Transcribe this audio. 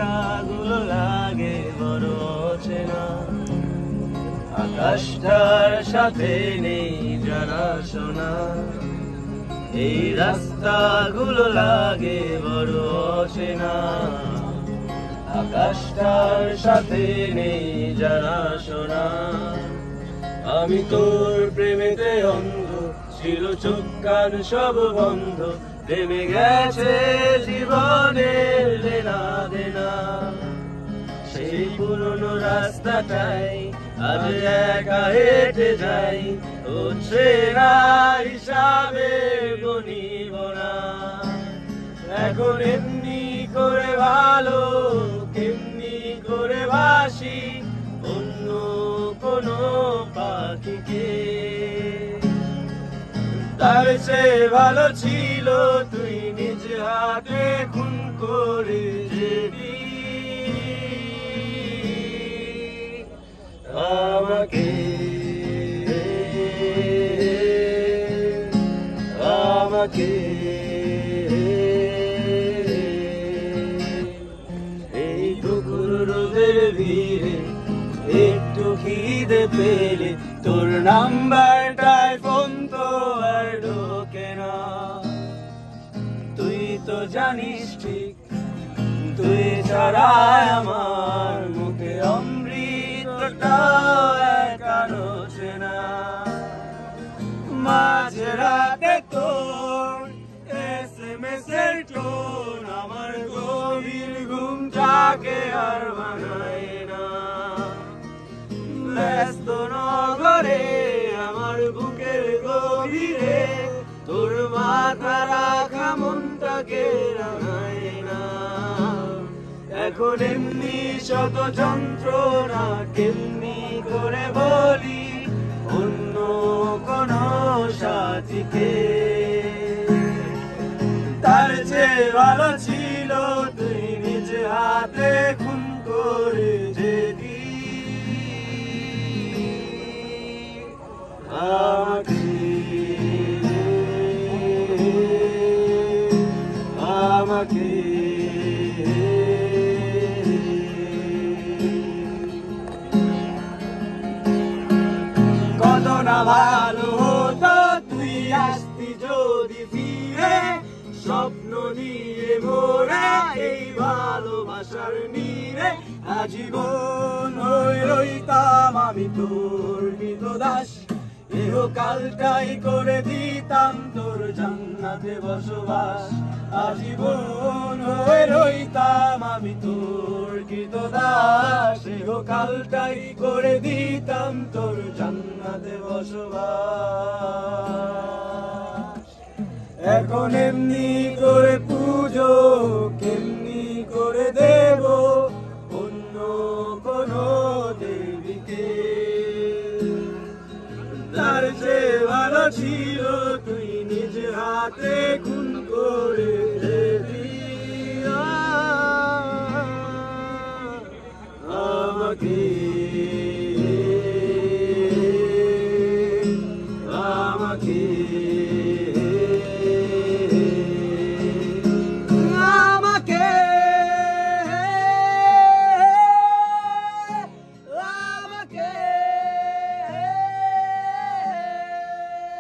রাস্তাগুলো লাগে বড় চেনা, আকাশটার সাথে নেই জানা শোনা। এই রাস্তাগুলো লাগে বড় চেনা, আকাশটার সাথে নেই জানা শোনা। আমি তোর প্রেমেতে অন্ধ, ছিল চোখ কান সব বন্ধ, প্রেমে গেছে জীবনের লেনা দেনা। সেই পুরনো রাস্তাটাই আজ একা হেঁটে যাই, হচ্ছে না হিসাবে গনিব না। এখন এমনি করে ভালো কেমনি করে বাসি অন্য কোনো পাখিকে। তার চেয়ে ভালো ছিল তুই নিজ হাতে খুন করে যেবি আমাকে, আমাকে। এই দুপুর রোদের ভিড়ে একটু খিদে পেলে তোর নাম্বারটায় ফোন তো আর ঢোকে না। তুই তো জানিস ঠিক তুই ছাড়া আমার মুখে অমৃতটা কারোছে না। মাঝে রাতে তোর SMS এর টোন আমার গভীর ঘুমটাকে আর ভাঙায় না। ব্যস্ত নগরে আমার বুকের গভীরে তোর মাথা রাখা মনটাকে রাঙায় না। এখন এমনি শত যন্ত্রণা কেমনি করে বলি অন্য কোন সাথীকে। তার চেয়ে ভালো ছিল তুই নিজ হাতে খুন করে যেবি আমাকে, আমাকে। কত না ভালো হতো তুই আসতি যদি ফিরে, স্বপ্ন নিয়ে মোরা এই ভালোবাসার নীড়ে। আজীবন হয়ে রইতাম আমি তোর ক্রীতদাস, ইহকালটাই করে দিতাম তোর জান্নাতে বসবাস। আজীবন হয়ে রইতাম আমি তোর ক্রীতদাস, ইহকালটাই করে দিতাম তোর জান্নাতে বসবাস। এখন এমনি করে পুজো কেমনি করে দেব অন্য কোনো দেবীকে। তার চেয়ে ভালো ছিল তুই নিজ হাতে খুন করে